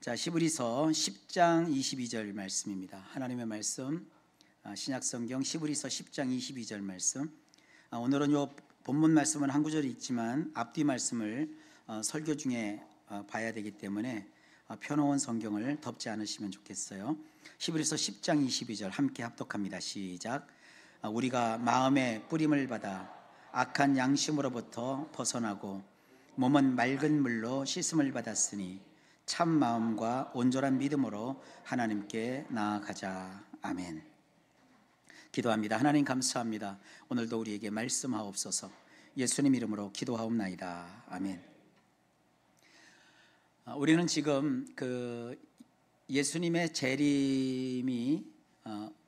자, 히브리서 10장 22절 말씀입니다. 하나님의 말씀, 신약성경 히브리서 10장 22절 말씀. 오늘은 요 본문 말씀은 한 구절이 있지만 앞뒤 말씀을 설교 중에 봐야 되기 때문에 펴놓은 성경을 덮지 않으시면 좋겠어요. 히브리서 10장 22절 함께 합독합니다. 시작. 우리가 마음의 뿌림을 받아 악한 양심으로부터 벗어나고 몸은 맑은 물로 씻음을 받았으니 참 마음과 온전한 믿음으로 하나님께 나아가자. 아멘. 기도합니다. 하나님 감사합니다. 오늘도 우리에게 말씀하옵소서. 예수님 이름으로 기도하옵나이다. 아멘. 우리는 지금 예수님의 재림이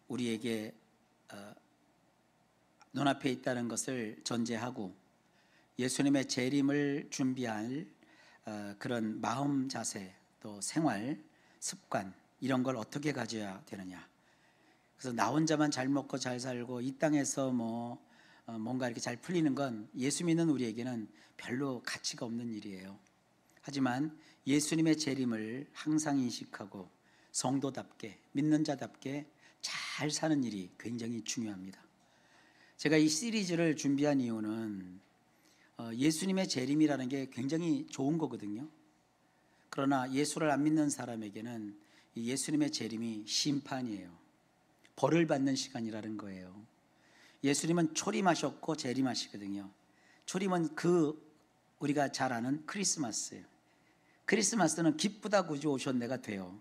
우리에게 눈앞에 있다는 것을 전제하고 예수님의 재림을 준비할 그런 마음 자세, 또 생활, 습관 이런 걸 어떻게 가져야 되느냐. 그래서 나 혼자만 잘 먹고 잘 살고 이 땅에서 뭔가 이렇게 잘 풀리는 건 예수 믿는 우리에게는 별로 가치가 없는 일이에요. 하지만 예수님의 재림을 항상 인식하고 성도답게 믿는 자답게 잘 사는 일이 굉장히 중요합니다. 제가 이 시리즈를 준비한 이유는 예수님의 재림이라는 게 굉장히 좋은 거거든요. 그러나 예수를 안 믿는 사람에게는 예수님의 재림이 심판이에요. 벌을 받는 시간이라는 거예요. 예수님은 초림하셨고 재림하시거든요. 초림은 우리가 잘 아는 크리스마스예요. 크리스마스는 기쁘다 구주 오셨네가 돼요.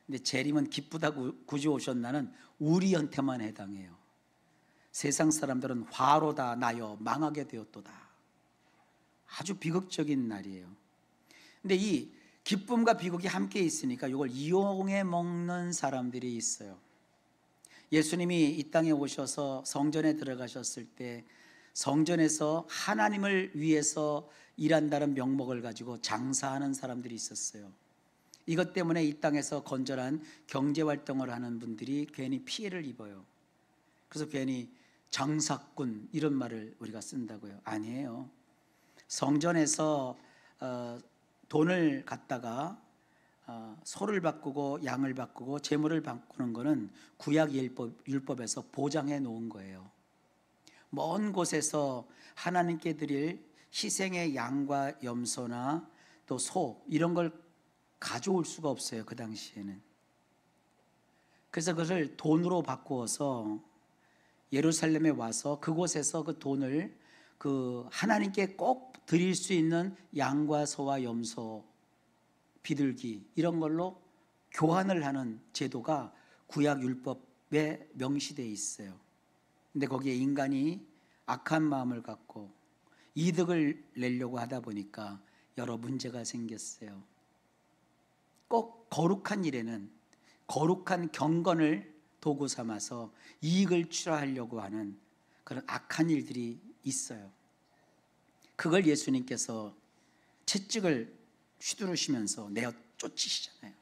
근데 재림은 기쁘다 구주 오셨나는 우리한테만 해당해요. 세상 사람들은 화로다 나여 망하게 되었도다. 아주 비극적인 날이에요. 근데 이 기쁨과 비극이 함께 있으니까 이걸 이용해 먹는 사람들이 있어요. 예수님이 이 땅에 오셔서 성전에 들어가셨을 때 성전에서 하나님을 위해서 일한다는 명목을 가지고 장사하는 사람들이 있었어요. 이것 때문에 이 땅에서 건전한 경제활동을 하는 분들이 괜히 피해를 입어요. 그래서 괜히 장사꾼 이런 말을 우리가 쓴다고요. 아니에요. 성전에서 돈을 갖다가 소를 바꾸고 양을 바꾸고 재물을 바꾸는 것은 구약 율법에서 보장해 놓은 거예요. 먼 곳에서 하나님께 드릴 희생의 양과 염소나 또 소 이런 걸 가져올 수가 없어요. 그 당시에는. 그래서 그것을 돈으로 바꾸어서 예루살렘에 와서 그곳에서 그 돈을 하나님께 꼭 드릴 수 있는 양과 소와 염소, 비둘기 이런 걸로 교환을 하는 제도가 구약 율법에 명시되어 있어요. 근데 거기에 인간이 악한 마음을 갖고 이득을 내려고 하다 보니까 여러 문제가 생겼어요. 꼭 거룩한 일에는 거룩한 경건을 도구 삼아서 이익을 취하려고 하는 그런 악한 일들이 있어요. 그걸 예수님께서 채찍을 휘두르시면서 내어 쫓으시잖아요.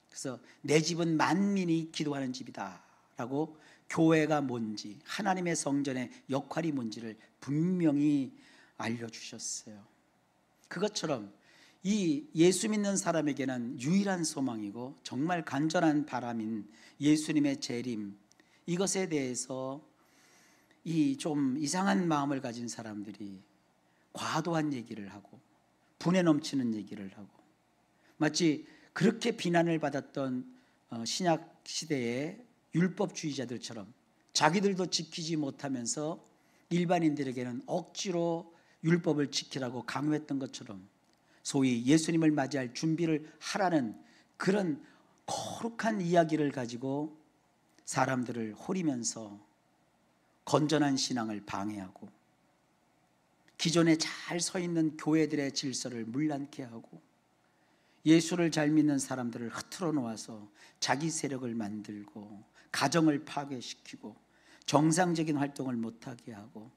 그래서 내 집은 만민이 기도하는 집이다 라고 교회가 뭔지 하나님의 성전의 역할이 뭔지를 분명히 알려주셨어요. 그것처럼 이 예수 믿는 사람에게는 유일한 소망이고 정말 간절한 바람인 예수님의 재림, 이것에 대해서 이 좀 이상한 마음을 가진 사람들이 과도한 얘기를 하고 분에 넘치는 얘기를 하고 마치 그렇게 비난을 받았던 신약 시대의 율법주의자들처럼 자기들도 지키지 못하면서 일반인들에게는 억지로 율법을 지키라고 강요했던 것처럼 소위 예수님을 맞이할 준비를 하라는 그런 거룩한 이야기를 가지고 사람들을 호리면서 건전한 신앙을 방해하고 기존에 잘 서 있는 교회들의 질서를 문란케 하고 예수를 잘 믿는 사람들을 흐트러 놓아서 자기 세력을 만들고 가정을 파괴시키고 정상적인 활동을 못하게 하고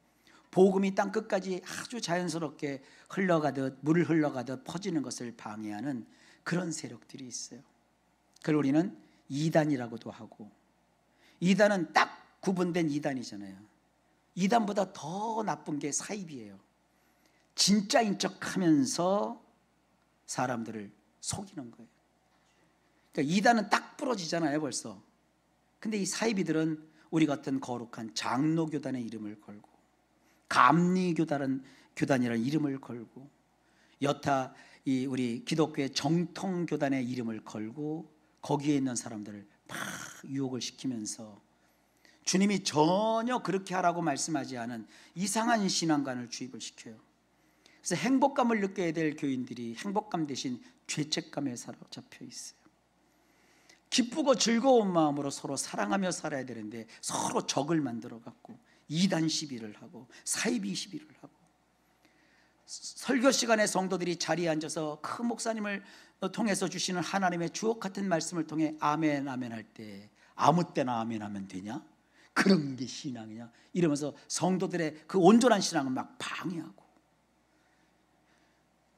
복음이 땅끝까지 아주 자연스럽게 흘러가듯 물 흘러가듯 퍼지는 것을 방해하는 그런 세력들이 있어요. 그걸 우리는 이단이라고도 하고, 이단은 딱 구분된 이단이잖아요. 이단보다 더 나쁜 게 사입이에요. 진짜인 척하면서 사람들을 속이는 거예요. 그러니까 이단은 딱 부러지잖아요 벌써. 근데 이 사이비들은 우리 같은 거룩한 장로교단의 이름을 걸고 감리교단이라는 이름을 걸고 여타 이 우리 기독교의 정통교단의 이름을 걸고 거기에 있는 사람들을 막 유혹을 시키면서 주님이 전혀 그렇게 하라고 말씀하지 않은 이상한 신앙관을 주입을 시켜요. 그래서 행복감을 느껴야 될 교인들이 행복감 대신 죄책감에 사로잡혀 있어요. 기쁘고 즐거운 마음으로 서로 사랑하며 살아야 되는데 서로 적을 만들어 갖고 이단 시비를 하고 사이비 시비를 하고, 설교 시간에 성도들이 자리에 앉아서 큰 목사님을 통해서 주시는 하나님의 주옥 같은 말씀을 통해 아멘 아멘 할 때 아무 때나 아멘 하면 되냐? 그런 게 신앙이냐? 이러면서 성도들의 그 온전한 신앙을 막 방해하고,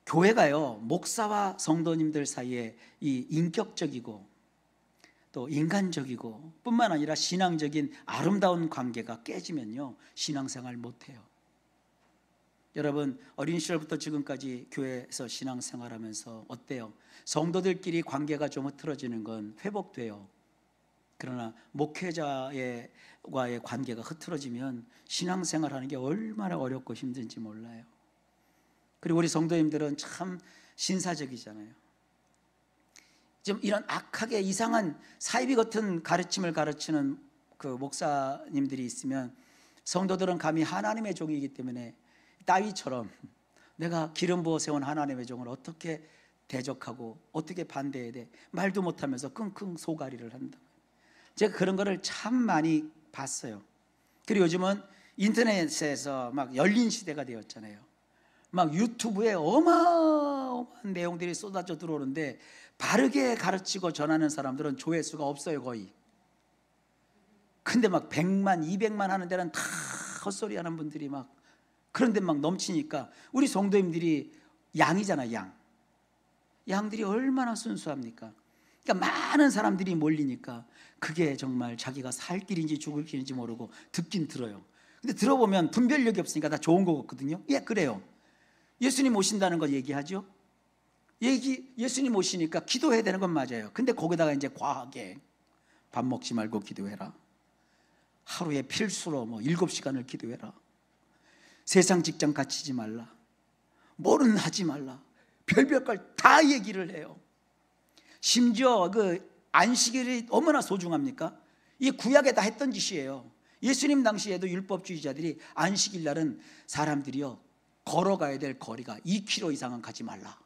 교회가요 목사와 성도님들 사이에 이 인격적이고 또 인간적이고 뿐만 아니라 신앙적인 아름다운 관계가 깨지면요 신앙생활 못해요. 여러분 어린 시절부터 지금까지 교회에서 신앙생활하면서 어때요? 성도들끼리 관계가 좀 흐트러지는 건 회복돼요. 그러나 목회자와의 관계가 흐트러지면 신앙생활하는 게 얼마나 어렵고 힘든지 몰라요. 그리고 우리 성도님들은 참 신사적이잖아요. 지금 이런 악하게 이상한 사이비 같은 가르침을 가르치는 그 목사님들이 있으면 성도들은 감히 하나님의 종이기 때문에 따위처럼 내가 기름 부어 세운 하나님의 종을 어떻게 대적하고 어떻게 반대해야 돼 말도 못하면서 끙끙 소가리를 한다. 제가 그런 거를 참 많이 봤어요. 그리고 요즘은 인터넷에서 막 열린 시대가 되었잖아요. 막 유튜브에 어마어마한 내용들이 쏟아져 들어오는데 바르게 가르치고 전하는 사람들은 조회수가 없어요 거의. 근데 막 100만 200만 하는 데는 다 헛소리 하는 분들이 막 그런데 막 넘치니까 우리 성도님들이 양이잖아. 양들이 얼마나 순수합니까? 그러니까 많은 사람들이 몰리니까 그게 정말 자기가 살 길인지 죽을 길인지 모르고 듣긴 들어요. 근데 들어보면 분별력이 없으니까 다 좋은 거 같거든요. 예, 그래요. 예수님 오신다는 거 얘기하죠. 예수님 오시니까 기도해야 되는 건 맞아요. 근데 거기다가 이제 과하게 밥 먹지 말고 기도해라. 하루에 필수로 7시간을 기도해라. 세상 직장 갖추지 말라. 뭐는 하지 말라. 별별 걸 다 얘기를 해요. 심지어 그 안식일이 얼마나 소중합니까? 이 구약에 다 했던 짓이에요. 예수님 당시에도 율법주의자들이 안식일 날은 사람들이요 걸어가야 될 거리가 2km 이상은 가지 말라.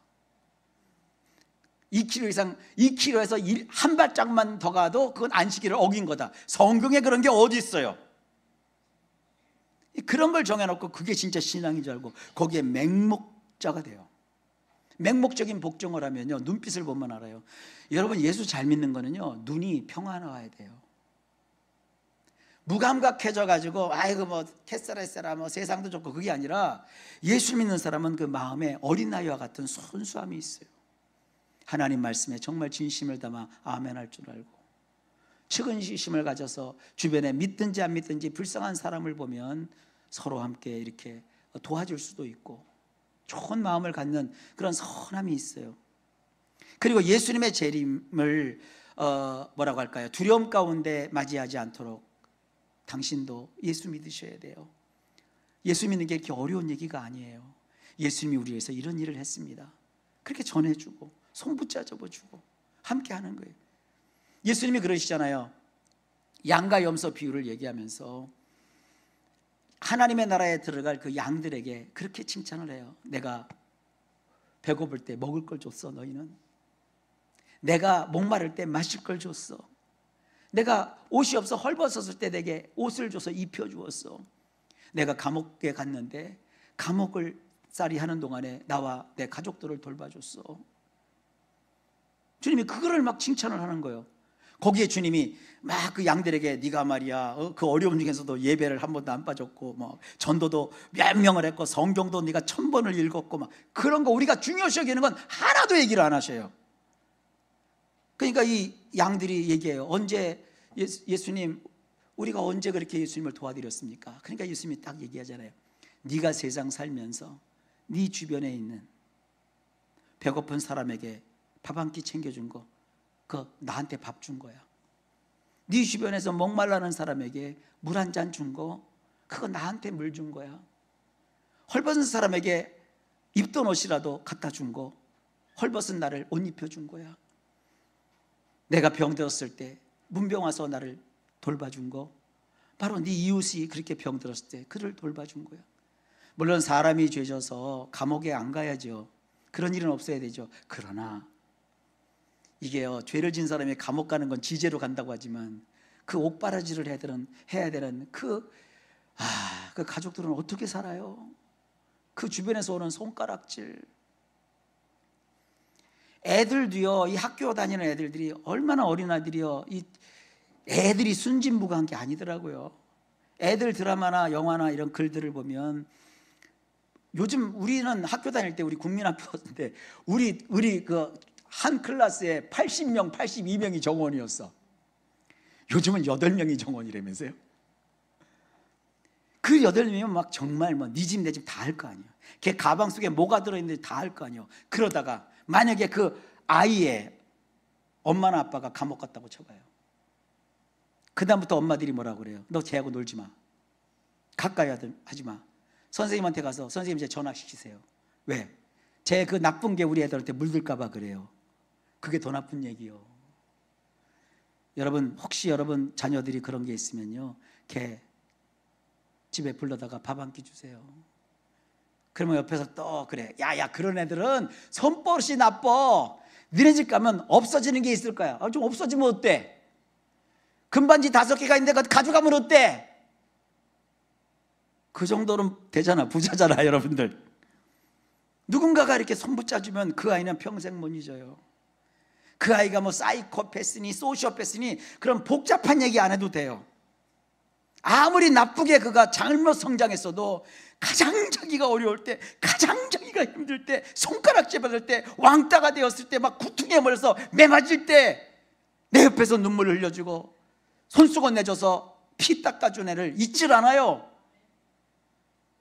2km에서 한 발짝만 더 가도 그건 안식일을 어긴 거다. 성경에 그런 게 어디 있어요? 그런 걸 정해놓고 그게 진짜 신앙인 줄 알고 거기에 맹목자가 돼요. 맹목적인 복종을 하면요 눈빛을 보면 알아요. 여러분 예수 잘 믿는 거는요 눈이 평안해야 돼요. 무감각해져 가지고 아이고 캐싸라싸라 세상도 좋고 그게 아니라 예수 믿는 사람은 그 마음에 어린아이와 같은 순수함이 있어요. 하나님 말씀에 정말 진심을 담아 아멘 할 줄 알고 측은시심을 가져서 주변에 믿든지 안 믿든지 불쌍한 사람을 보면 서로 함께 이렇게 도와줄 수도 있고 좋은 마음을 갖는 그런 선함이 있어요. 그리고 예수님의 재림을 뭐라고 할까요? 두려움 가운데 맞이하지 않도록 당신도 예수 믿으셔야 돼요. 예수 믿는 게 이렇게 어려운 얘기가 아니에요. 예수님이 우리 위해서 이런 일을 했습니다. 그렇게 전해주고 손 붙잡아주고 함께 하는 거예요. 예수님이 그러시잖아요. 양과 염소 비유를 얘기하면서 하나님의 나라에 들어갈 그 양들에게 그렇게 칭찬을 해요. 내가 배고플 때 먹을 걸 줬어. 너희는 내가 목마를 때 마실 걸 줬어. 내가 옷이 없어 헐벗었을 때 내게 옷을 줘서 입혀주었어. 내가 감옥에 갔는데 감옥을 쌀이 하는 동안에 나와 내 가족들을 돌봐줬어. 주님이 그거를 막 칭찬을 하는 거예요. 거기에 주님이 막 그 양들에게 네가 말이야 그 어려움 중에서도 예배를 한 번도 안 빠졌고 전도도 몇 명을 했고 성경도 네가 1000번을 읽었고 막 그런 거 우리가 중요시 여기는 건 하나도 얘기를 안 하셔요. 그러니까 이 양들이 얘기해요. 언제 예수님 우리가 언제 그렇게 예수님을 도와드렸습니까? 그러니까 예수님이 딱 얘기하잖아요. 네가 세상 살면서 네 주변에 있는 배고픈 사람에게 밥 한 끼 챙겨준 거 나한테 밥 준 거야. 네 주변에서 목말라는 사람에게 물 한 잔 준 거, 그거 나한테 물 준 거야. 헐벗은 사람에게 입던 옷이라도 갖다 준 거, 헐벗은 나를 옷 입혀준 거야. 내가 병들었을 때 문병 와서 나를 돌봐준 거, 바로 네 이웃이 그렇게 병들었을 때 그를 돌봐준 거야. 물론 사람이 죄져서 감옥에 안 가야죠. 그런 일은 없어야 되죠. 그러나 이게요, 죄를 진 사람이 감옥 가는 건 지제로 간다고 하지만 그 옥바라지를 해야 되는 그 가족들은 어떻게 살아요? 그 주변에서 오는 손가락질. 애들도요, 이 학교 다니는 애들들이 얼마나 어린 아이들이요, 이 애들이 순진무구한 게 아니더라고요. 애들 드라마나 영화나 이런 글들을 보면, 요즘 우리는 학교 다닐 때 우리 국민학교인데 우리 그 한 클래스에 80명, 82명이 정원이었어. 요즘은 8명이 정원이라면서요. 그 8명이면 막 정말 뭐 네 집 내 집 다 할 거 아니에요. 걔 가방 속에 뭐가 들어있는지 다 할 거 아니에요. 그러다가 만약에 그 아이의 엄마나 아빠가 감옥 갔다고 쳐봐요. 그 다음부터 엄마들이 뭐라고 그래요? 너 쟤하고 놀지 마, 가까이 하지 마. 선생님한테 가서 선생님 쟤 전학시키세요. 왜? 쟤 그 나쁜 게 우리 애들한테 물들까 봐 그래요. 그게 더 나쁜 얘기요. 여러분, 혹시 여러분 자녀들이 그런 게 있으면요, 걔 집에 불러다가 밥 한 끼 주세요. 그러면 옆에서 또 그래, 야야 그런 애들은 손버릇이 나빠. 너네 집 가면 없어지는 게 있을 거야. 좀 없어지면 어때? 금반지 5개가 있는데 그거 가져가면 어때? 그 정도는 되잖아. 부자잖아 여러분들. 누군가가 이렇게 손붙여주면 그 아이는 평생 못 잊어요. 그 아이가 뭐 사이코패스니 소시오패스니 그런 복잡한 얘기 안 해도 돼요. 아무리 나쁘게 그가 잘못 성장했어도 가장 자기가 어려울 때, 가장 자기가 힘들 때, 손가락질 받을 때, 왕따가 되었을 때, 막 구퉁에 몰려서 매맞을 때 내 옆에서 눈물을 흘려주고 손수건 내줘서 피 닦아준 애를 잊질 않아요.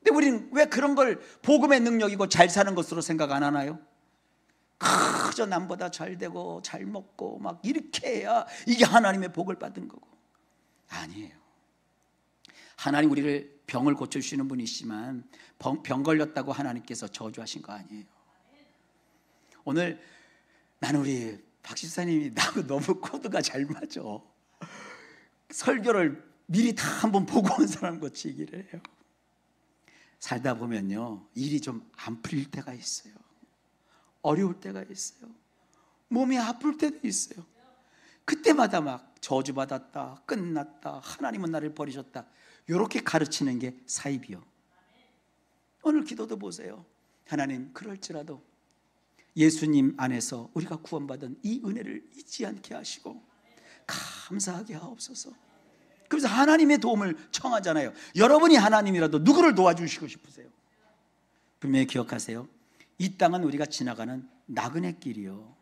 근데 우리는 왜 그런 걸 복음의 능력이고 잘 사는 것으로 생각 안 하나요? 그저 남보다 잘 되고 잘 먹고 막 이렇게 해야 이게 하나님의 복을 받은 거고. 아니에요. 하나님 우리를 병을 고쳐주시는 분이시지만 병 걸렸다고 하나님께서 저주하신 거 아니에요. 오늘 나는 우리 박 집사님이 나하고 너무 코드가 잘 맞아. 설교를 미리 다 한번 보고 온 사람 같이 얘기를 해요. 살다 보면요, 일이 좀 안 풀릴 때가 있어요. 어려울 때가 있어요. 몸이 아플 때도 있어요. 그때마다 막 저주받았다, 끝났다, 하나님은 나를 버리셨다, 이렇게 가르치는 게 사입이요. 오늘 기도도 보세요. 하나님, 그럴지라도 예수님 안에서 우리가 구원받은 이 은혜를 잊지 않게 하시고 감사하게 하옵소서. 그래서 하나님의 도움을 청하잖아요. 여러분이 하나님이라도 누구를 도와주시고 싶으세요? 분명히 기억하세요. 이 땅은 우리가 지나가는 나그네 길이요.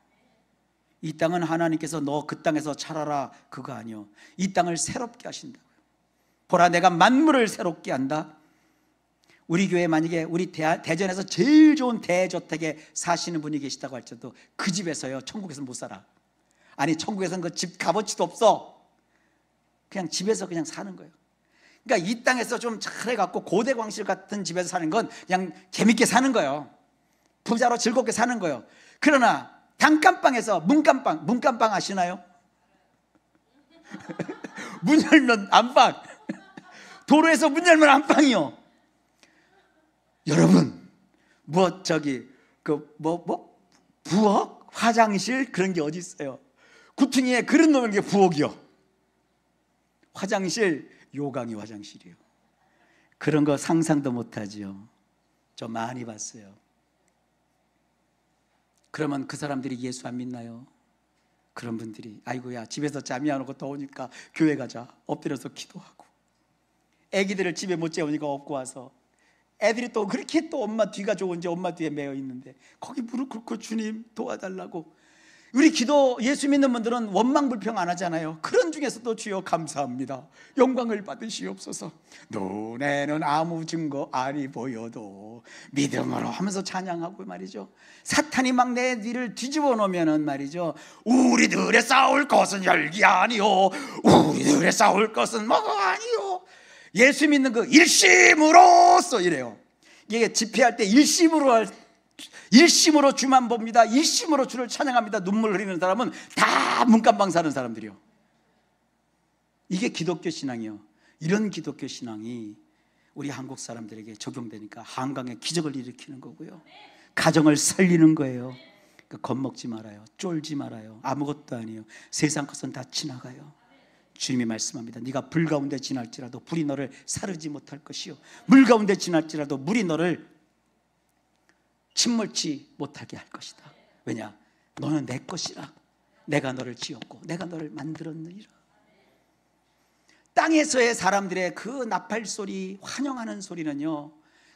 이 땅은 하나님께서 너 그 땅에서 살아라 그거 아니요. 이 땅을 새롭게 하신다고요. 보라, 내가 만물을 새롭게 한다. 우리 교회 만약에 우리 대전에서 제일 좋은 대저택에 사시는 분이 계시다고 할지라도 그 집에서요, 천국에서 못 살아. 아니, 천국에서는 그 집 값어치도 없어. 그냥 집에서 그냥 사는 거예요. 그러니까 이 땅에서 좀 잘해갖고 고대광실 같은 집에서 사는 건 그냥 재밌게 사는 거예요. 부자로 즐겁게 사는 거예요. 그러나 단칸방에서 문간방 아시나요? 문 열면 안방. 도로에서 문 열면 안방이요. 여러분, 부엌, 화장실 그런 게 어디 있어요? 구퉁이에 그릇 놓는 게 부엌이요. 화장실, 요강이 화장실이요. 그런 거 상상도 못하지요. 저 많이 봤어요. 그러면 그 사람들이 예수 안 믿나요? 그런 분들이 아이고야, 집에서 잠이 안 오고 더우니까 교회 가자, 엎드려서 기도하고, 애기들을 집에 못 재우니까 업고 와서 애들이 또 그렇게 또 엄마 뒤가 좋은지 엄마 뒤에 매여 있는데 거기 무릎 꿇고 주님 도와달라고. 우리 기도 예수 믿는 분들은 원망 불평 안 하잖아요. 그런 중에서도 주여 감사합니다, 영광을 받으시옵소서, 눈에는 아무 증거 아니 보여도 믿음으로 하면서 찬양하고 말이죠. 사탄이 막 내 뒤를 뒤집어 놓으면은 말이죠, 우리들의 싸울 것은 혈기 아니요, 우리들의 싸울 것은 뭐가 아니요, 예수 믿는 그 일심으로써 이래요. 이게 집회할 때 일심으로 주만 봅니다, 일심으로 주를 찬양합니다, 눈물 흘리는 사람은 다 문간방 사는 사람들이요. 이게 기독교 신앙이요. 이런 기독교 신앙이 우리 한국 사람들에게 적용되니까 한강에 기적을 일으키는 거고요, 가정을 살리는 거예요. 그러니까 겁먹지 말아요, 쫄지 말아요. 아무것도 아니에요. 세상 것은 다 지나가요. 주님이 말씀합니다. 네가 불 가운데 지날지라도 불이 너를 사르지 못할 것이요, 물 가운데 지날지라도 물이 너를 침몰치 못하게 할 것이다. 왜냐? 너는 내 것이라. 내가 너를 지었고 내가 너를 만들었느니라. 땅에서의 사람들의 그 나팔 소리, 환영하는 소리는요,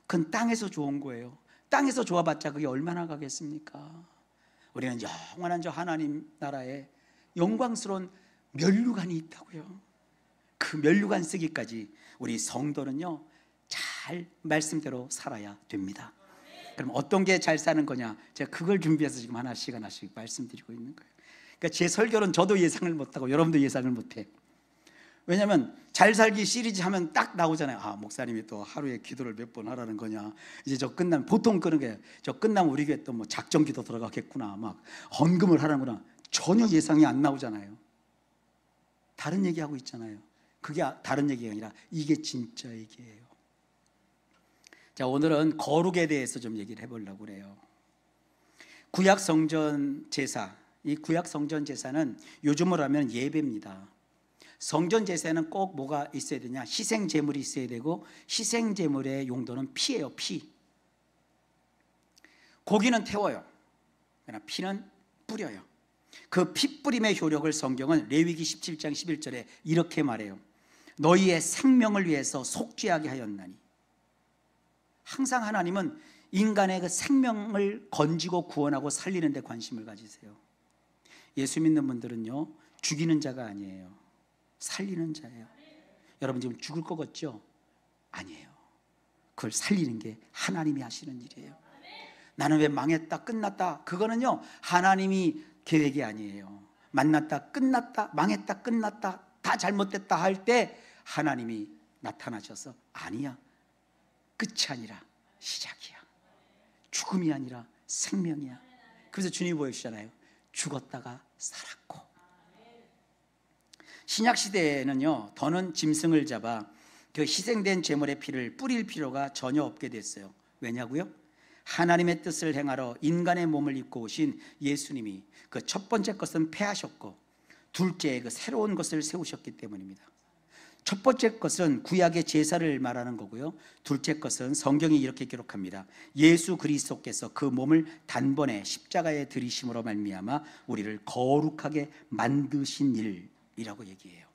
그건 땅에서 좋은 거예요. 땅에서 좋아봤자 그게 얼마나 가겠습니까? 우리는 영원한 저 하나님 나라에 영광스러운 면류관이 있다고요. 그 면류관 쓰기까지 우리 성도는요, 잘 말씀대로 살아야 됩니다. 그럼 어떤 게 잘 사는 거냐? 제가 그걸 준비해서 지금 하나씩 말씀드리고 있는 거예요. 그러니까 제 설교는 저도 예상을 못하고 여러분도 예상을 못해. 왜냐하면 잘 살기 시리즈 하면 딱 나오잖아요. 아, 목사님이 또 하루에 기도를 몇 번 하라는 거냐. 이제 저 끝나면 보통 그런 게, 저 끝나면 우리 교회 또 뭐 작정 기도 들어가겠구나, 막 헌금을 하는구나. 전혀 예상이 안 나오잖아요. 다른 얘기하고 있잖아요. 그게 다른 얘기가 아니라 이게 진짜 얘기예요. 자, 오늘은 거룩에 대해서 좀 얘기를 해보려고 그래요. 구약 성전 제사, 이 구약 성전 제사는 요즘으로 하면 예배입니다. 성전 제사는 꼭 뭐가 있어야 되냐? 희생 제물이 있어야 되고, 희생 제물의 용도는 피예요. 피. 고기는 태워요. 그러나 피는 뿌려요. 그 피 뿌림의 효력을 성경은 레위기 17장 11절에 이렇게 말해요. 너희의 생명을 위해서 속죄하게 하였나니. 항상 하나님은 인간의 그 생명을 건지고 구원하고 살리는 데 관심을 가지세요. 예수 믿는 분들은요, 죽이는 자가 아니에요. 살리는 자예요. 여러분 지금 죽을 것 같죠? 아니에요. 그걸 살리는 게 하나님이 하시는 일이에요. 나는 왜 망했다, 끝났다, 그거는요, 하나님이 계획이 아니에요. 만났다, 끝났다, 망했다, 끝났다, 다 잘못됐다 할 때 하나님이 나타나셔서 아니야, 끝이 아니라 시작이야, 죽음이 아니라 생명이야. 그래서 주님이 보여주잖아요. 죽었다가 살았고. 신약시대에는요, 더는 짐승을 잡아 그 희생된 제물의 피를 뿌릴 필요가 전혀 없게 됐어요. 왜냐고요? 하나님의 뜻을 행하러 인간의 몸을 입고 오신 예수님이 그 첫 번째 것은 패하셨고, 둘째 그 새로운 것을 세우셨기 때문입니다. 첫 번째 것은 구약의 제사를 말하는 거고요, 둘째 것은 성경이 이렇게 기록합니다. 예수 그리스도께서 그 몸을 단번에 십자가에 들이심으로 말미암아 우리를 거룩하게 만드신 일이라고 얘기해요.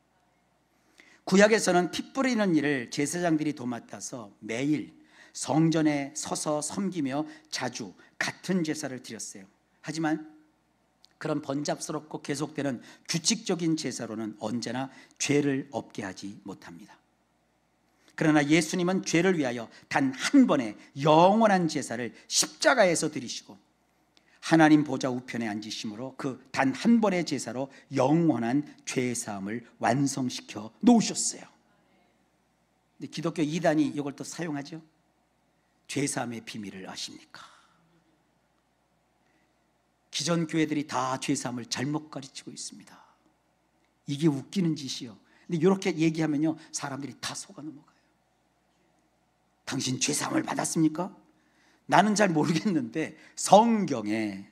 구약에서는 피 뿌리는 일을 제사장들이 도맡아서 매일 성전에 서서 섬기며 자주 같은 제사를 드렸어요. 하지만 그런 번잡스럽고 계속되는 규칙적인 제사로는 언제나 죄를 없게 하지 못합니다. 그러나 예수님은 죄를 위하여 단 한 번의 영원한 제사를 십자가에서 드리시고 하나님 보좌 우편에 앉으심으로 그 단 한 번의 제사로 영원한 죄 사함을 완성시켜 놓으셨어요. 근데 기독교 이단이 이걸 또 사용하죠. 죄 사함의 비밀을 아십니까? 기존 교회들이 다 죄 사함을 잘못 가르치고 있습니다. 이게 웃기는 짓이요. 근데 이렇게 얘기하면요, 사람들이 다 속아 넘어가요. 당신 죄 사함을 받았습니까? 나는 잘 모르겠는데 성경에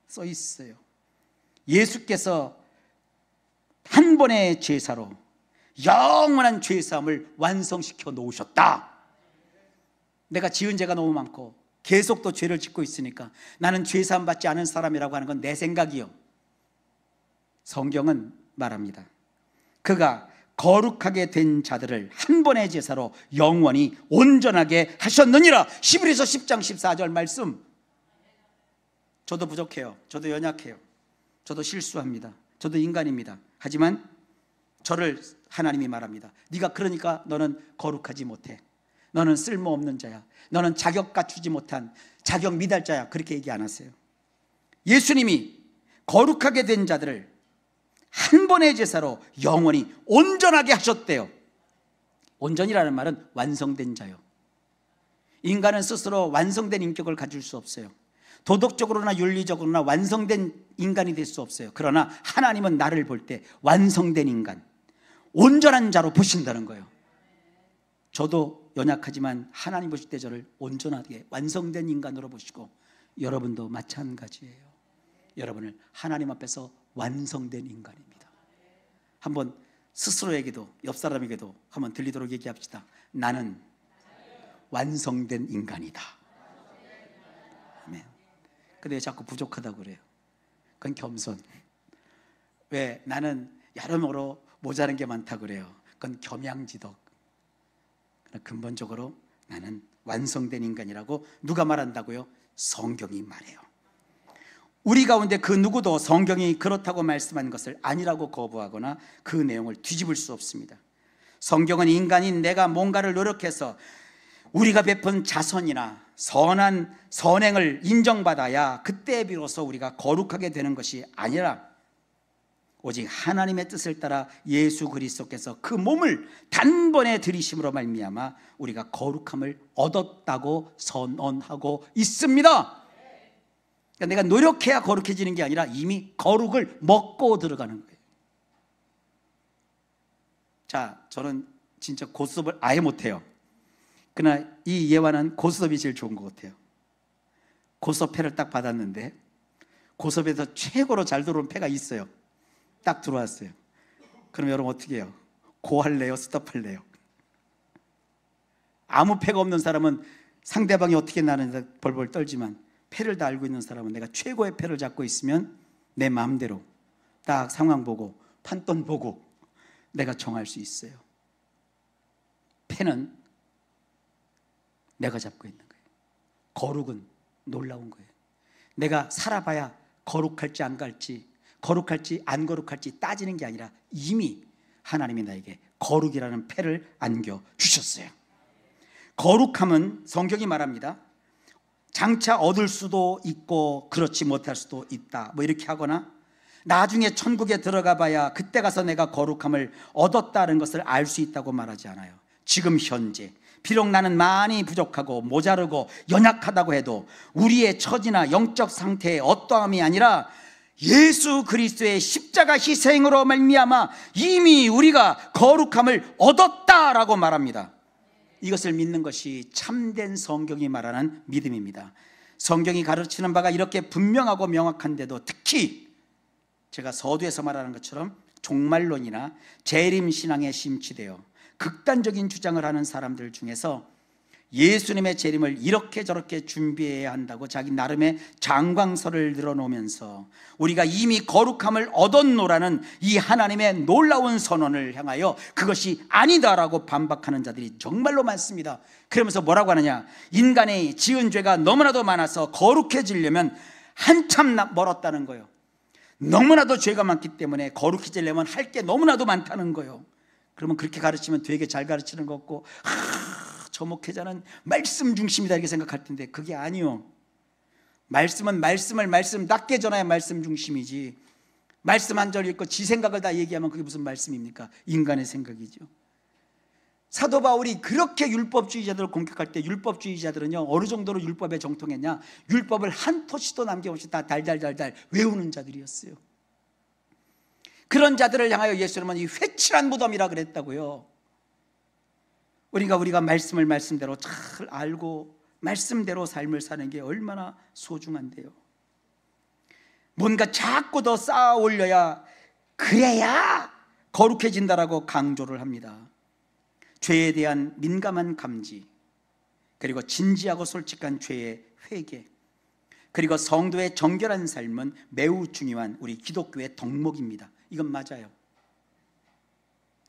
써 있어요. 예수께서 한 번의 제사로 영원한 죄 사함을 완성시켜 놓으셨다. 내가 지은 죄가 너무 많고 계속 또 죄를 짓고 있으니까 나는 죄 사함 받지 않은 사람이라고 하는 건 내 생각이요. 성경은 말합니다. 그가 거룩하게 된 자들을 한 번의 제사로 영원히 온전하게 하셨느니라. 히브리서 10장 14절 말씀. 저도 부족해요. 저도 연약해요. 저도 실수합니다. 저도 인간입니다. 하지만 저를 하나님이 말합니다. 네가 그러니까 너는 거룩하지 못해. 너는 쓸모없는 자야. 너는 자격 갖추지 못한 자격 미달자야. 그렇게 얘기 안 하세요. 예수님이 거룩하게 된 자들을 한 번의 제사로 영원히 온전하게 하셨대요. 온전이라는 말은 완성된 자요. 인간은 스스로 완성된 인격을 가질 수 없어요. 도덕적으로나 윤리적으로나 완성된 인간이 될 수 없어요. 그러나 하나님은 나를 볼 때 완성된 인간, 온전한 자로 보신다는 거예요. 저도 연약하지만 하나님 보실 때 저를 온전하게 완성된 인간으로 보시고, 여러분도 마찬가지예요. 여러분을 하나님 앞에서 완성된 인간입니다. 한번 스스로에게도 옆 사람에게도 한번 들리도록 얘기합시다. 나는 완성된 인간이다. 아멘. 근데 왜 자꾸 부족하다고 그래요? 그건 겸손. 왜 나는 여러모로 모자란 게 많다고 그래요? 그건 겸양지덕. 근본적으로 나는 완성된 인간이라고 누가 말한다고요? 성경이 말해요. 우리 가운데 그 누구도 성경이 그렇다고 말씀한 것을 아니라고 거부하거나 그 내용을 뒤집을 수 없습니다. 성경은 인간인 내가 뭔가를 노력해서 우리가 베푼 자선이나 선한 선행을 인정받아야 그때 비로소 우리가 거룩하게 되는 것이 아니라, 오직 하나님의 뜻을 따라 예수 그리스도께서 그 몸을 단번에 들이심으로 말미암아 우리가 거룩함을 얻었다고 선언하고 있습니다. 그러니까 내가 노력해야 거룩해지는 게 아니라 이미 거룩을 먹고 들어가는 거예요. 자, 저는 진짜 고스톱을 아예 못해요. 그러나 이 예화는 고스톱이 제일 좋은 것 같아요. 고스톱 패를 딱 받았는데 고스톱에서 최고로 잘 들어온 패가 있어요. 딱 들어왔어요. 그럼 여러분 어떻게 해요? 고할래요? 스톱할래요? 아무 패가 없는 사람은 상대방이 어떻게 나는지 벌벌 떨지만, 패를 다 알고 있는 사람은 내가 최고의 패를 잡고 있으면 내 마음대로 딱 상황 보고 판돈 보고 내가 정할 수 있어요. 패는 내가 잡고 있는 거예요. 거룩은 놀라운 거예요. 내가 살아봐야 거룩할지 안 갈지, 거룩할지 안 거룩할지 따지는 게 아니라 이미 하나님이 나에게 거룩이라는 패를 안겨주셨어요. 거룩함은 성경이 말합니다. 장차 얻을 수도 있고 그렇지 못할 수도 있다, 뭐 이렇게 하거나 나중에 천국에 들어가 봐야 그때 가서 내가 거룩함을 얻었다는 것을 알 수 있다고 말하지 않아요. 지금 현재 비록 나는 많이 부족하고 모자르고 연약하다고 해도 우리의 처지나 영적 상태의 어떠함이 아니라 예수 그리스도의 십자가 희생으로 말미암아 이미 우리가 거룩함을 얻었다라고 말합니다. 이것을 믿는 것이 참된 성경이 말하는 믿음입니다. 성경이 가르치는 바가 이렇게 분명하고 명확한데도, 특히 제가 서두에서 말하는 것처럼 종말론이나 재림신앙에 심취되어 극단적인 주장을 하는 사람들 중에서 예수님의 재림을 이렇게 저렇게 준비해야 한다고 자기 나름의 장광설을 늘어놓으면서 우리가 이미 거룩함을 얻었노라는 이 하나님의 놀라운 선언을 향하여 그것이 아니다라고 반박하는 자들이 정말로 많습니다. 그러면서 뭐라고 하느냐, 인간의 지은 죄가 너무나도 많아서 거룩해지려면 한참 멀었다는 거예요. 너무나도 죄가 많기 때문에 거룩해지려면 할 게 너무나도 많다는 거예요. 그러면 그렇게 가르치면 되게 잘 가르치는 것 같고, 저 목회자는 말씀 중심이다 이렇게 생각할 텐데 그게 아니요. 말씀은 말씀 낮게 전해야 말씀 중심이지, 말씀 한 절 읽고 지 생각을 다 얘기하면 그게 무슨 말씀입니까? 인간의 생각이죠. 사도 바울이 그렇게 율법주의자들을 공격할 때 율법주의자들은요 어느 정도로 율법에 정통했냐, 율법을 한 토시도 남김없이 다 달달달달 외우는 자들이었어요. 그런 자들을 향하여 예수님은 이 회칠한 무덤이라 그랬다고요. 우리가 말씀을 말씀대로 잘 알고 말씀대로 삶을 사는 게 얼마나 소중한데요. 뭔가 자꾸 더 쌓아 올려야, 그래야 거룩해진다라고 강조를 합니다. 죄에 대한 민감한 감지, 그리고 진지하고 솔직한 죄의 회개, 그리고 성도의 정결한 삶은 매우 중요한 우리 기독교의 덕목입니다. 이건 맞아요.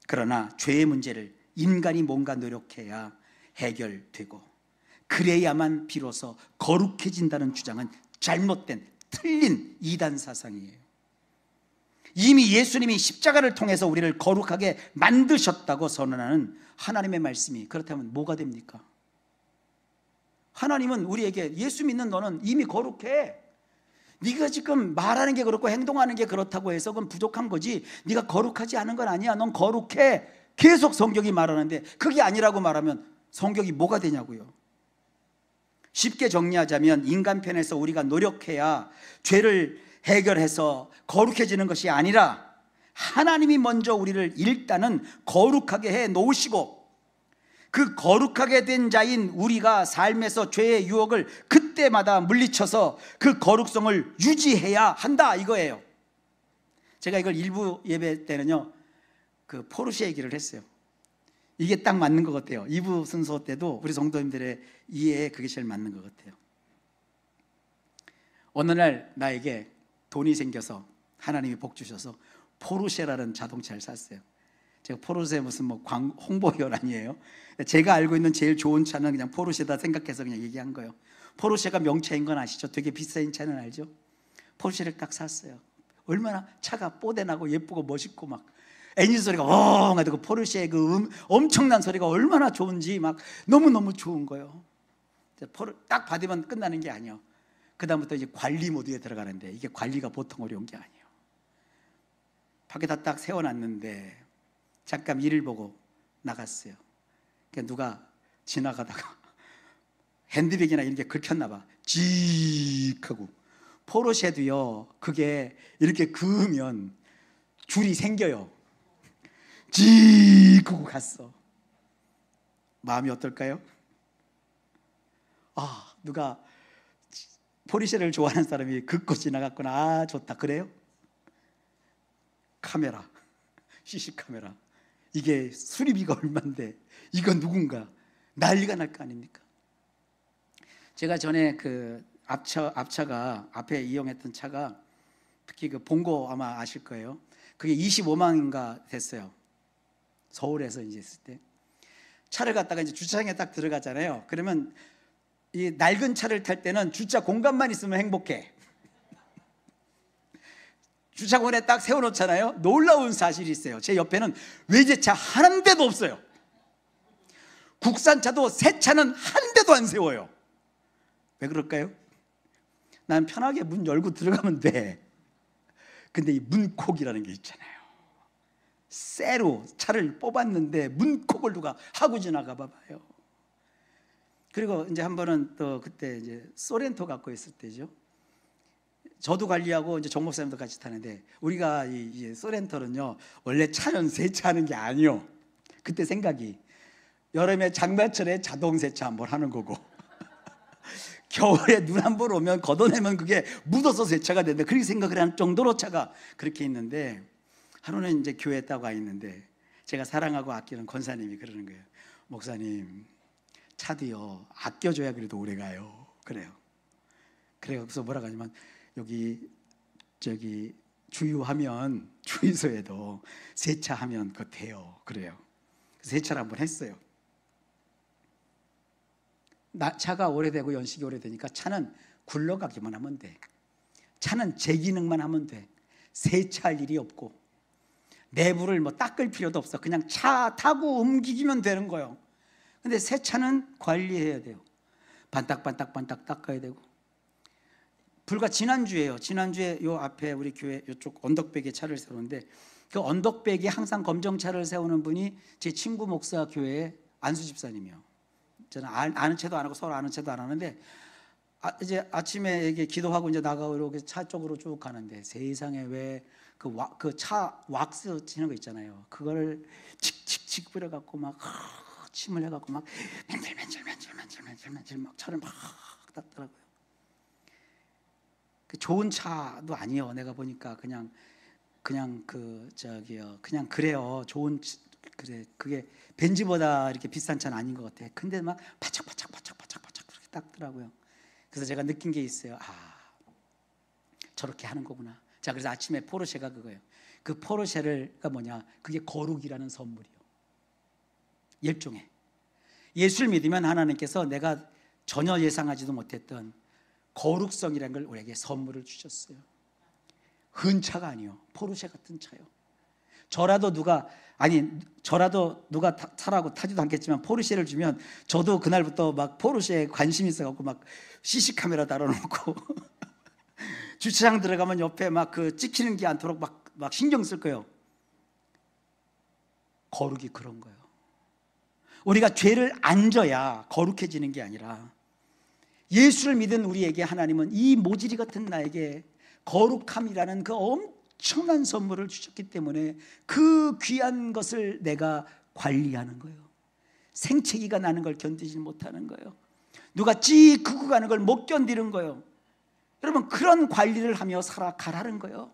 그러나 죄의 문제를 인간이 뭔가 노력해야 해결되고 그래야만 비로소 거룩해진다는 주장은 잘못된 틀린 이단 사상이에요. 이미 예수님이 십자가를 통해서 우리를 거룩하게 만드셨다고 선언하는 하나님의 말씀이 그렇다면 뭐가 됩니까? 하나님은 우리에게 예수 믿는 너는 이미 거룩해. 네가 지금 말하는 게 그렇고 행동하는 게 그렇다고 해서 그건 부족한 거지, 네가 거룩하지 않은 건 아니야. 넌 거룩해. 계속 성경이 말하는데 그게 아니라고 말하면 성경이 뭐가 되냐고요. 쉽게 정리하자면 인간 편에서 우리가 노력해야 죄를 해결해서 거룩해지는 것이 아니라 하나님이 먼저 우리를 일단은 거룩하게 해 놓으시고 그 거룩하게 된 자인 우리가 삶에서 죄의 유혹을 그때마다 물리쳐서 그 거룩성을 유지해야 한다 이거예요. 제가 이걸 일부 예배 때는요 그 포르쉐 얘기를 했어요. 이게 딱 맞는 것 같아요. 2부 순서 때도 우리 성도님들의 이해에 그게 제일 맞는 것 같아요. 어느 날 나에게 돈이 생겨서 하나님이 복 주셔서 포르쉐라는 자동차를 샀어요. 제가 포르쉐 무슨 뭐 홍보위원 아니에요. 제가 알고 있는 제일 좋은 차는 그냥 포르쉐다 생각해서 그냥 얘기한 거예요. 포르쉐가 명차인 건 아시죠? 되게 비싼 차는 알죠? 포르쉐를 딱 샀어요. 얼마나 차가 뽀대나고 예쁘고 멋있고 막 엔진 소리가 엉 하고 포르쉐의 그 엄청난 소리가 얼마나 좋은지 막 너무너무 좋은 거예요. 딱 받으면 끝나는 게 아니에요. 그 다음부터 이제 관리 모드에 들어가는데 이게 관리가 보통 어려운 게 아니에요. 밖에다 딱 세워놨는데 잠깐 일을 보고 나갔어요. 그러니까 누가 지나가다가 핸드백이나 이런 게 긁혔나 봐. 직 하고. 포르쉐도요 그게 이렇게 그으면 줄이 생겨요. 직 하고 갔어. 마음이 어떨까요? 아, 누가 포르쉐를 좋아하는 사람이 긁고 지나갔구나. 아, 좋다. 그래요? 카메라, CC 카메라, 이게 수리비가 얼만데 이거 누군가 난리가 날 거 아닙니까? 제가 전에 그 앞차가 앞에 이용했던 차가 특히 그 봉고 아마 아실 거예요. 그게 25만인가 됐어요. 서울에서 이제 있을 때 차를 갖다가 이제 주차장에 딱 들어가잖아요. 그러면 이 낡은 차를 탈 때는 주차 공간만 있으면 행복해. 주차장에 딱 세워놓잖아요. 놀라운 사실이 있어요. 제 옆에는 외제차 한 대도 없어요. 국산차도 새 차는 한 대도 안 세워요. 왜 그럴까요? 난 편하게 문 열고 들어가면 돼. 근데 이 문콕이라는 게 있잖아요. 쇠로 차를 뽑았는데 문콕을 누가 하고 지나가 봐봐요. 그리고 이제 한 번은 또 그때 이제 소렌토 갖고 있을 때죠. 저도 관리하고 이제 정 목사님도 같이 타는데 우리가 이 소렌토는요 원래 차는 세차하는 게 아니요. 그때 생각이 여름에 장마철에 자동 세차 한번 하는 거고 겨울에 눈 한 번 오면 걷어내면 그게 묻어서 세차가 된다. 그렇게 생각을 할 정도로 차가 그렇게 있는데 하루는 이제 교회에 딱 와 있는데 제가 사랑하고 아끼는 권사님이 그러는 거예요. 목사님 차도요 아껴줘야 그래도 오래 가요. 그래요. 그래서 뭐라고 하냐면 여기 저기 주유하면 주유소에도 세차하면 그거 돼요. 그래요. 세차를 한번 했어요. 차가 오래되고 연식이 오래되니까 차는 굴러가기만 하면 돼. 차는 제 기능만 하면 돼. 세차할 일이 없고 내부를 뭐 닦을 필요도 없어. 그냥 차 타고 움직이면 되는 거예요. 근데 새 차는 관리해야 돼요. 반딱반딱 닦아야 되고. 불과 지난주에요. 지난주에 요 앞에 우리 교회 이쪽 언덕백에 차를 세우는데 그 언덕백에 항상 검정차를 세우는 분이 제 친구 목사 교회의 안수 집사님이요. 저는 아는 체도 안 하고 서로 아는 체도 안 하는데 이제 아침에 이게 기도하고 이제 나가고 이렇게 차 쪽으로 쭉 가는데 세상에 왜 그 차 왁스 치는 거 있잖아요. 그걸 칙칙칙 뿌려갖고 막 침을 해갖고 막 맨질 막 차를 막 닦더라고요. 그 좋은 차도 아니에요. 내가 보니까 그냥 그냥 그래요. 그래 그게 벤츠보다 이렇게 비싼 차는 아닌 것 같아. 근데 막 바짝바짝 그렇게 닦더라고요. 그래서 제가 느낀 게 있어요. 아, 저렇게 하는 거구나. 자, 그래서 아침에 포르쉐가 그거예요. 그 포르쉐가 뭐냐? 그게 거룩이라는 선물이요. 일종의 예수를 믿으면 하나님께서 내가 전혀 예상하지도 못했던 거룩성이라는 걸 우리에게 선물을 주셨어요. 흔차가 아니요, 포르쉐 같은 차요. 저라도 누가 타라고 타지도 않겠지만 포르쉐를 주면 저도 그날부터 막 포르쉐에 관심이 있어갖고 막 CC 카메라 달아놓고 주차장 들어가면 옆에 막 그 찍히는 게 않도록 막 신경 쓸 거예요. 거룩이 그런 거예요. 우리가 죄를 안 져야 거룩해지는 게 아니라, 예수를 믿은 우리에게 하나님은 이 모질이 같은 나에게 거룩함이라는 그 엄청난 선물을 주셨기 때문에 그 귀한 것을 내가 관리하는 거예요. 생채기가 나는 걸 견디지 못하는 거예요. 누가 찌 긋고 가는 걸 못 견디는 거예요. 여러분, 그런 관리를 하며 살아가라는 거예요.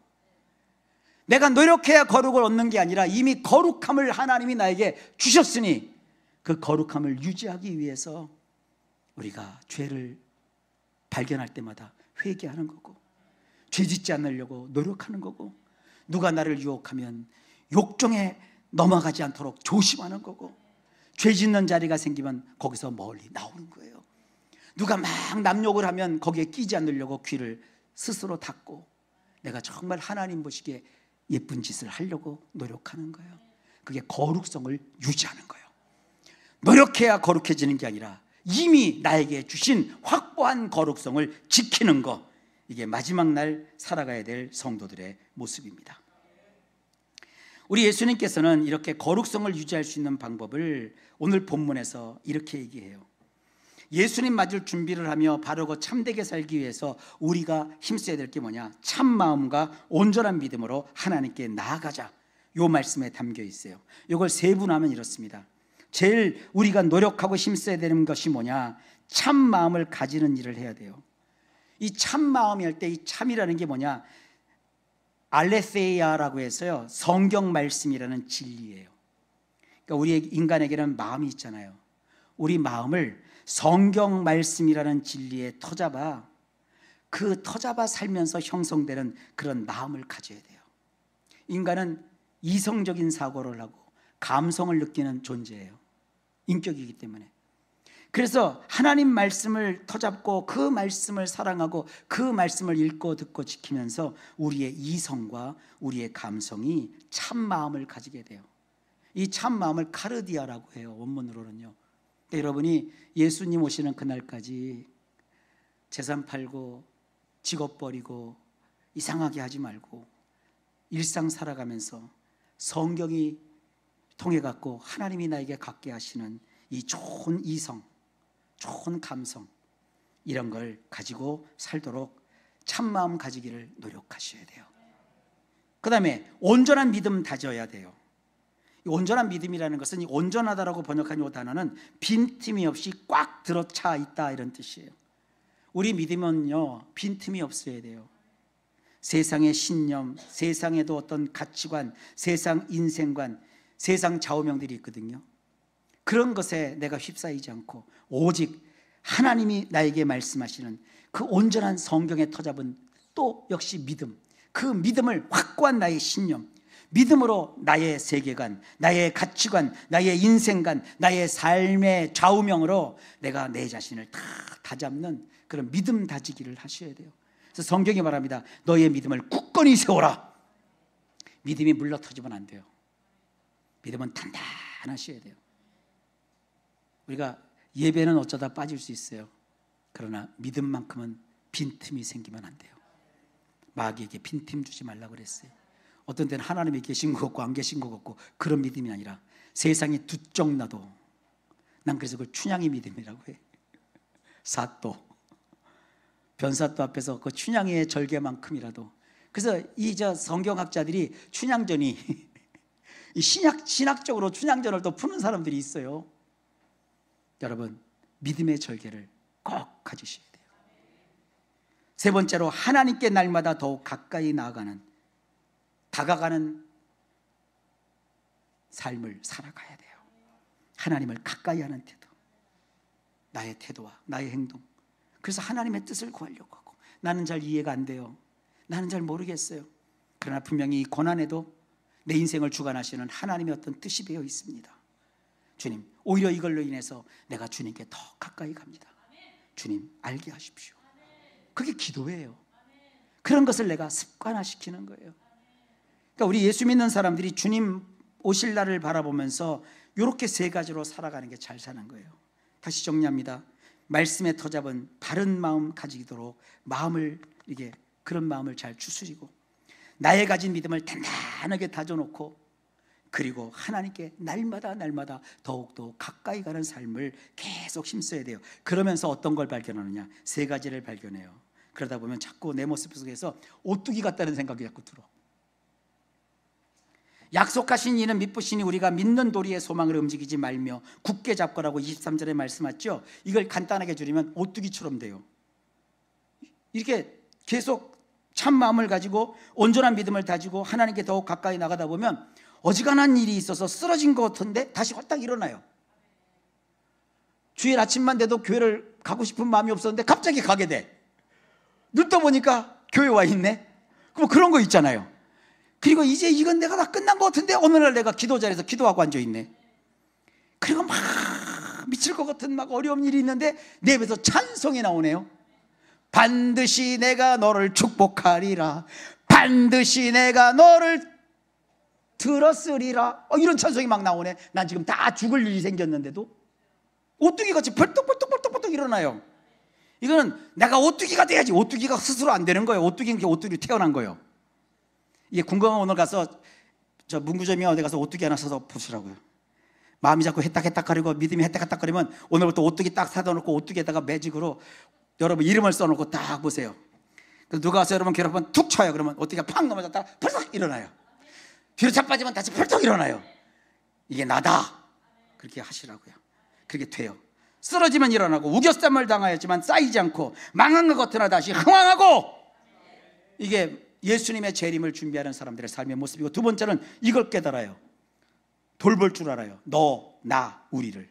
내가 노력해야 거룩을 얻는 게 아니라 이미 거룩함을 하나님이 나에게 주셨으니 그 거룩함을 유지하기 위해서 우리가 죄를 발견할 때마다 회개하는 거고, 죄 짓지 않으려고 노력하는 거고, 누가 나를 유혹하면 욕정에 넘어가지 않도록 조심하는 거고, 죄 짓는 자리가 생기면 거기서 멀리 나오는 거예요. 누가 막 남욕을 하면 거기에 끼지 않으려고 귀를 스스로 닫고, 내가 정말 하나님 보시기에 예쁜 짓을 하려고 노력하는 거예요. 그게 거룩성을 유지하는 거예요. 노력해야 거룩해지는 게 아니라 이미 나에게 주신 확보한 거룩성을 지키는 것, 이게 마지막 날 살아가야 될 성도들의 모습입니다. 우리 예수님께서는 이렇게 거룩성을 유지할 수 있는 방법을 오늘 본문에서 이렇게 얘기해요. 예수님 맞을 준비를 하며 바르고 참되게 살기 위해서 우리가 힘써야 될 게 뭐냐? 참 마음과 온전한 믿음으로 하나님께 나아가자. 요 말씀에 담겨 있어요. 이걸 세분하면 이렇습니다. 제일 우리가 노력하고 힘써야 되는 것이 뭐냐? 참 마음을 가지는 일을 해야 돼요. 이 참 마음이 할 때 이 참이라는 게 뭐냐? 알레세이아라고 해서요, 성경 말씀이라는 진리예요. 그러니까 우리 인간에게는 마음이 있잖아요. 우리 마음을 성경 말씀이라는 진리에 터잡아 살면서 형성되는 그런 마음을 가져야 돼요. 인간은 이성적인 사고를 하고 감성을 느끼는 존재예요. 인격이기 때문에. 그래서 하나님 말씀을 터잡고 그 말씀을 사랑하고 그 말씀을 읽고 듣고 지키면서 우리의 이성과 우리의 감성이 참 마음을 가지게 돼요. 이 참 마음을 카르디아라고 해요, 원문으로는요. 여러분이 예수님 오시는 그날까지 재산 팔고 직업 버리고 이상하게 하지 말고 일상 살아가면서 성경이 통해 갖고 하나님이 나에게 갖게 하시는 이 좋은 이성, 좋은 감성, 이런 걸 가지고 살도록 참마음 가지기를 노력하셔야 돼요. 그 다음에 온전한 믿음 다져야 돼요. 온전한 믿음이라는 것은, 이 온전하다라고 번역한 이 단어는 빈틈이 없이 꽉 들어차 있다, 이런 뜻이에요. 우리 믿음은요, 빈틈이 없어야 돼요. 세상의 신념, 세상에도 어떤 가치관, 세상 인생관, 세상 좌우명들이 있거든요. 그런 것에 내가 휩싸이지 않고 오직 하나님이 나에게 말씀하시는 그 온전한 성경에 터잡은 또 역시 믿음, 그 믿음을 확고한 나의 신념, 믿음으로 나의 세계관, 나의 가치관, 나의 인생관, 나의 삶의 좌우명으로 내가 내 자신을 다 다잡는 그런 믿음 다지기를 하셔야 돼요. 그래서 성경이 말합니다. 너의 믿음을 굳건히 세워라. 믿음이 물러터지면 안 돼요. 믿음은 단단하셔야 돼요. 우리가 예배는 어쩌다 빠질 수 있어요. 그러나 믿음만큼은 빈틈이 생기면 안 돼요. 마귀에게 빈틈 주지 말라고 그랬어요. 어떤 때는 하나님이 계신 것 같고 안 계신 것 같고 그런 믿음이 아니라 세상이 두쪽 나도, 난 그래서 그걸 춘향의 믿음이라고 해. 사또, 변사또 앞에서 그 춘향의 절개만큼이라도. 그래서 이 성경학자들이 춘향전이 이 신학적으로 춘향전을 또 푸는 사람들이 있어요. 여러분, 믿음의 절개를 꼭 가지셔야 돼요. 세 번째로, 하나님께 날마다 더욱 가까이 다가가는 삶을 살아가야 돼요. 하나님을 가까이 하는 태도, 나의 태도와 나의 행동. 그래서 하나님의 뜻을 구하려고 하고, 나는 잘 이해가 안 돼요. 나는 잘 모르겠어요. 그러나 분명히 이 고난에도 내 인생을 주관하시는 하나님의 어떤 뜻이 배어 있습니다. 주님, 오히려 이걸로 인해서 내가 주님께 더 가까이 갑니다. 주님, 알게 하십시오. 그게 기도예요. 그런 것을 내가 습관화시키는 거예요. 그러니까 우리 예수 믿는 사람들이 주님 오실 날을 바라보면서 이렇게 세 가지로 살아가는 게 잘 사는 거예요. 다시 정리합니다. 말씀에 터잡은 바른 마음 가지도록 마음을 이게 그런 마음을 잘 추스리고 나의 가진 믿음을 단단하게 다져놓고 그리고 하나님께 날마다 더욱더 가까이 가는 삶을 계속 힘써야 돼요. 그러면서 어떤 걸 발견하느냐? 세 가지를 발견해요. 그러다 보면 자꾸 내 모습 속에서 오뚜기 같다는 생각이 자꾸 들어. 약속하신 이는 믿으시니 우리가 믿는 도리의 소망을 움직이지 말며 굳게 잡거라고 23절에 말씀하죠. 이걸 간단하게 줄이면 오뚜기처럼 돼요. 이렇게 계속 참 마음을 가지고 온전한 믿음을 다지고 하나님께 더욱 가까이 나가다 보면 어지간한 일이 있어서 쓰러진 것 같은데 다시 확딱 일어나요. 주일 아침만 돼도 교회를 가고 싶은 마음이 없었는데 갑자기 가게 돼. 눈 떠보니까 교회 와 있네. 그럼 그런 거 있잖아요. 그리고 이제 이건 내가 다 끝난 것 같은데 어느 날 내가 기도 자리에서 기도하고 앉아있네. 그리고 막 미칠 것 같은 막 어려운 일이 있는데 내 입에서 찬송이 나오네요. 반드시 내가 너를 축복하리라. 반드시 내가 너를 들었으리라. 이런 찬송이 막 나오네. 난 지금 다 죽을 일이 생겼는데도 오뚜기같이 벌떡벌떡 일어나요. 이거는 내가 오뚜기가 돼야지. 오뚜기가 스스로 안 되는 거예요. 오뚜기는 오뚜기로 태어난 거예요. 이게 궁금하면 오늘 가서 저 문구점이나 어디 가서 오뚜기 하나 사서 보시라고요. 마음이 자꾸 해딱해딱거리고 믿음이 해딱해딱거리면 오늘부터 오뚜기 딱 사다 놓고 오뚜기에다가 매직으로 여러분 이름을 써놓고 딱 보세요. 그래서 누가 와서 여러분 괴롭히면 툭 쳐요. 그러면 오뚜기가 팍 넘어졌다가 펄떡 일어나요. 뒤로 자빠지면 다시 펄떡 일어나요. 이게 나다. 그렇게 하시라고요. 그렇게 돼요. 쓰러지면 일어나고 우겨쌈을 당하였지만 쌓이지 않고 망한 것 같으나 다시 흥왕하고. 이게 예수님의 재림을 준비하는 사람들의 삶의 모습이고, 두 번째는 이걸 깨달아요. 돌볼 줄 알아요. 너, 나, 우리를.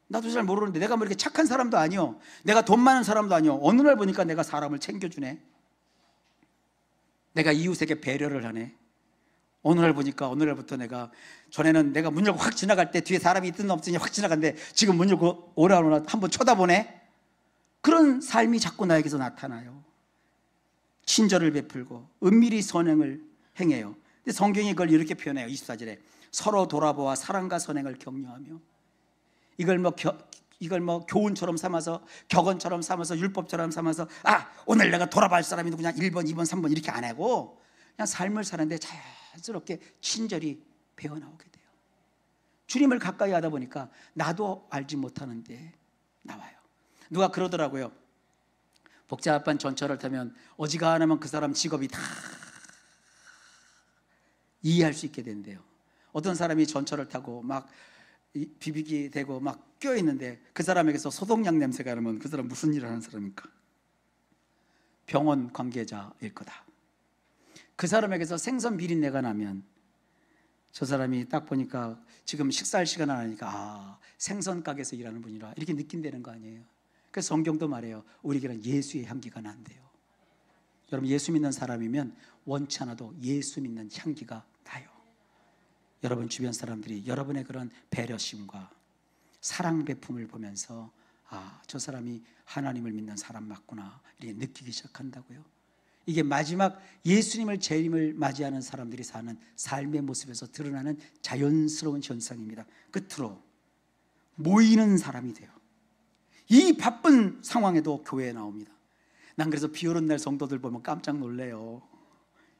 나도 잘 모르는데 내가 뭐 이렇게 착한 사람도 아니요, 내가 돈 많은 사람도 아니요, 어느 날 보니까 내가 사람을 챙겨주네. 내가 이웃에게 배려를 하네. 어느 날 보니까 어느 날부터 내가, 전에는 내가 문 열고 확 지나갈 때 뒤에 사람이 있든 없든지 확 지나갔는데 지금 문 열고 오라 한번 쳐다보네. 그런 삶이 자꾸 나에게서 나타나요. 친절을 베풀고 은밀히 선행을 행해요. 근데 성경이 그걸 이렇게 표현해요. 24절에 서로 돌아보아 사랑과 선행을 격려하며. 이걸 뭐 교훈처럼 삼아서, 격언처럼 삼아서, 율법처럼 삼아서 오늘 내가 돌아볼 사람이 누구냐 1번 2번 3번 이렇게 안 하고 그냥 삶을 사는데 자연스럽게 친절히 배어나오게 돼요. 주님을 가까이 하다 보니까 나도 알지 못하는데 나와요. 누가 그러더라고요. 복잡한 전철을 타면 어지간하면 그 사람 직업이 다 이해할 수 있게 된대요. 어떤 사람이 전철을 타고 막 비비기 대고 막 껴있는데 그 사람에게서 소독약 냄새가 나면 그 사람 무슨 일을 하는 사람입니까? 병원 관계자일 거다. 그 사람에게서 생선 비린내가 나면 저 사람이 딱 보니까 지금 식사할 시간 안 하니까 생선 가게에서 일하는 분이라 이렇게 느낀다는 거 아니에요. 그래서 성경도 말해요. 우리에게는 예수의 향기가 난대요. 여러분, 예수 믿는 사람이면 원치 않아도 예수 믿는 향기가 나요. 여러분 주변 사람들이 여러분의 그런 배려심과 사랑 베품을 보면서 저 사람이 하나님을 믿는 사람 맞구나 이렇게 느끼기 시작한다고요. 이게 마지막 예수님을 재림을 맞이하는 사람들이 사는 삶의 모습에서 드러나는 자연스러운 현상입니다. 끝으로 모이는 사람이 돼요. 이 바쁜 상황에도 교회에 나옵니다. 난 그래서 비 오는 날 성도들 보면 깜짝 놀래요.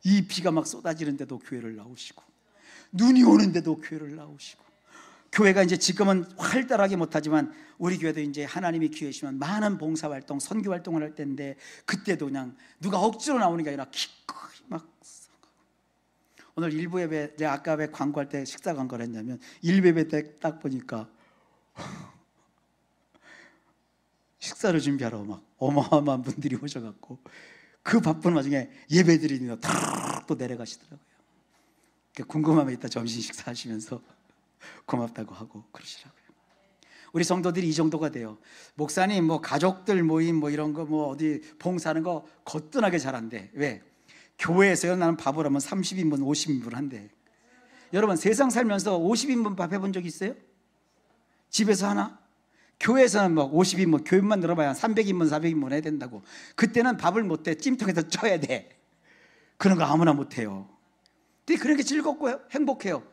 이 비가 막 쏟아지는데도 교회를 나오시고, 눈이 오는데도 교회를 나오시고, 교회가 이제 지금은 활달하게 못하지만 우리 교회도 이제 하나님이 기회시면 많은 봉사활동, 선교활동을 할 때인데 그때도 그냥 누가 억지로 나오는 게 아니라 기꺼이 막. 오늘 일부 예배, 제가 아까 왜 광고할 때 식사 광고를 했냐면 일부 예배 때 딱 보니까 식사를 준비하러 막 어마어마한 분들이 오셔갖고 그 바쁜 와중에 예배 드리며 또 내려가시더라고요. 궁금하면 이따 점심 식사하시면서 고맙다고 하고 그러시라고요. 우리 성도들이 이 정도가 돼요. 목사님 뭐 가족들 모임 뭐 이런 거 뭐 어디 봉사하는 거 거뜬하게 잘한대. 왜? 교회에서요 나는 밥을 하면 30인분 50인분 한대. 여러분 세상 살면서 50인분 밥 해본 적 있어요? 집에서 하나? 교회에서는 뭐 50인분, 교인만 늘어봐야 300인분, 400인분 해야 된다고. 그때는 밥을 못 해. 찜통에서 쪄야 돼. 그런 거 아무나 못 해요. 근데 그렇게 즐겁고 행복해요.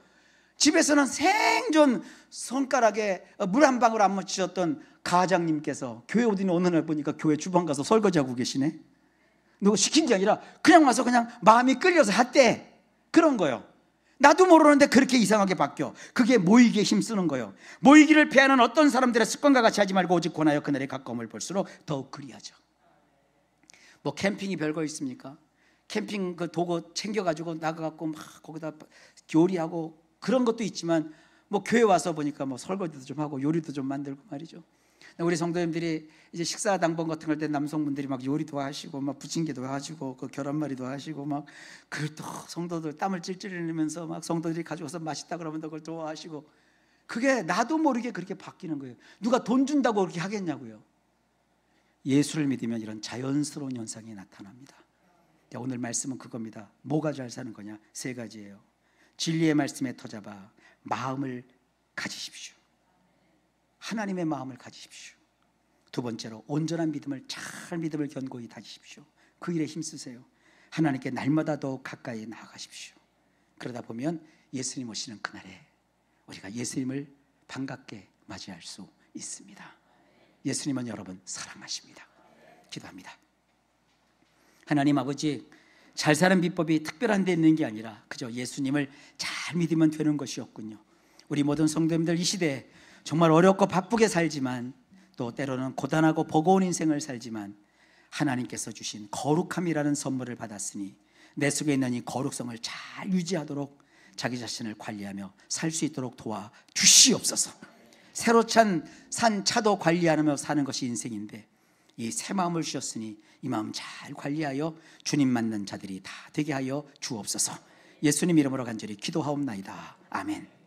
집에서는 생존 손가락에 물 한 방울 안 묻히셨던 가장님께서 교회 어느 날 보니까 교회 주방 가서 설거지하고 계시네. 누구 시킨 게 아니라 그냥 와서 그냥 마음이 끌려서 했대. 그런 거요. 나도 모르는데 그렇게 이상하게 바뀌어. 그게 모이기에 힘쓰는 거예요. 모이기를 패하는 어떤 사람들의 습관과 같이 하지 말고 오직 권하여 그날의 가까움을 볼수록 더욱 그리하죠. 뭐 캠핑이 별거 있습니까? 캠핑 그 도구 챙겨가지고 나가갖고 막 거기다 요리하고 그런 것도 있지만 뭐 교회 와서 보니까 뭐 설거지도 좀 하고 요리도 좀 만들고 말이죠. 우리 성도님들이 이제 식사 당번 같은 걸 때 남성분들이 막 요리도 하시고 막 부침개도 하시고 그 계란말이도 하시고 막 그 또 성도들 땀을 찔찔 흘리면서 막 성도들이 가져와서 맛있다 그러면 그걸 좋아하시고 그게 나도 모르게 그렇게 바뀌는 거예요. 누가 돈 준다고 그렇게 하겠냐고요. 예수를 믿으면 이런 자연스러운 현상이 나타납니다. 오늘 말씀은 그겁니다. 뭐가 잘 사는 거냐? 세 가지예요. 진리의 말씀에 터잡아 마음을 가지십시오. 하나님의 마음을 가지십시오. 두 번째로 온전한 믿음을 믿음을 견고히 다지십시오. 그 일에 힘쓰세요. 하나님께 날마다 더 가까이 나아가십시오. 그러다 보면 예수님 오시는 그날에 우리가 예수님을 반갑게 맞이할 수 있습니다. 예수님은 여러분 사랑하십니다. 기도합니다. 하나님 아버지, 잘 사는 비법이 특별한 데 있는 게 아니라 그저 예수님을 잘 믿으면 되는 것이었군요. 우리 모든 성도님들 이 시대에 정말 어렵고 바쁘게 살지만 또 때로는 고단하고 버거운 인생을 살지만 하나님께서 주신 거룩함이라는 선물을 받았으니 내 속에 있는 이 거룩성을 잘 유지하도록 자기 자신을 관리하며 살 수 있도록 도와 주시옵소서. 새로 찬 산 차도 관리하며 사는 것이 인생인데 이 새 마음을 주셨으니 이 마음 잘 관리하여 주님 맞는 자들이 다 되게 하여 주옵소서. 예수님 이름으로 간절히 기도하옵나이다. 아멘.